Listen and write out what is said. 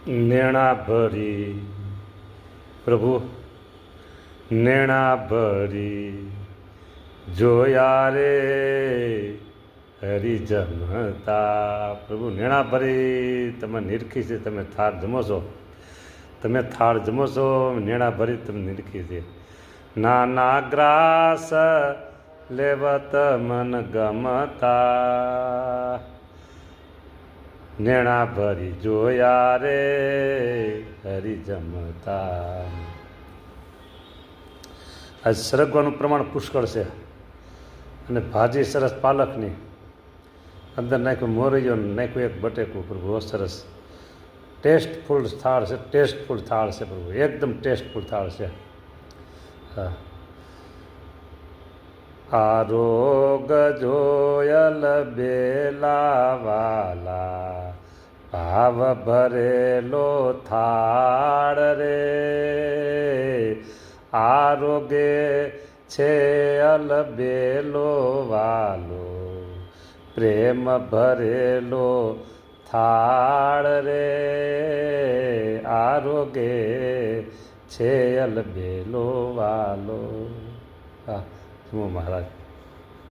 નેણા ભરી પ્રભુ નેણા ભરી જોયા રે હરી જમતા. પ્રભુ નેણા ભરી તમે નિરખી છે, તમે થાળ જમો છો, તમે થાળ જમો છો, નેણા ભરી તમે નિરખી છે. નાના ગ્રાસ લેવત મન ગમતા, નેણા ભરી જોયા રે હરી જમતા. આજ સરગવાનું પ્રમાણ પુષ્કળ છે અને ભાજી સરસ પાલકની, અંદર નાખ્યું મોરૈયો, નાખ્યું એક બટેકું. પ્રભુ બહુ સરસ ટેસ્ટફુલ થાળ છે, ટેસ્ટફુલ થાળ છે પ્રભુ, એકદમ ટેસ્ટફુલ થાળ છે. હા, આરોગ જોયલ બેલા વાલા, ભાવ ભરેલો થાળ રે. આરોગે છે અલબેલો વાલો, પ્રેમ ભરેલો થાળ રે. આરોગે છે અલબેલો વાલો. હા, જુઓ મહારાજ.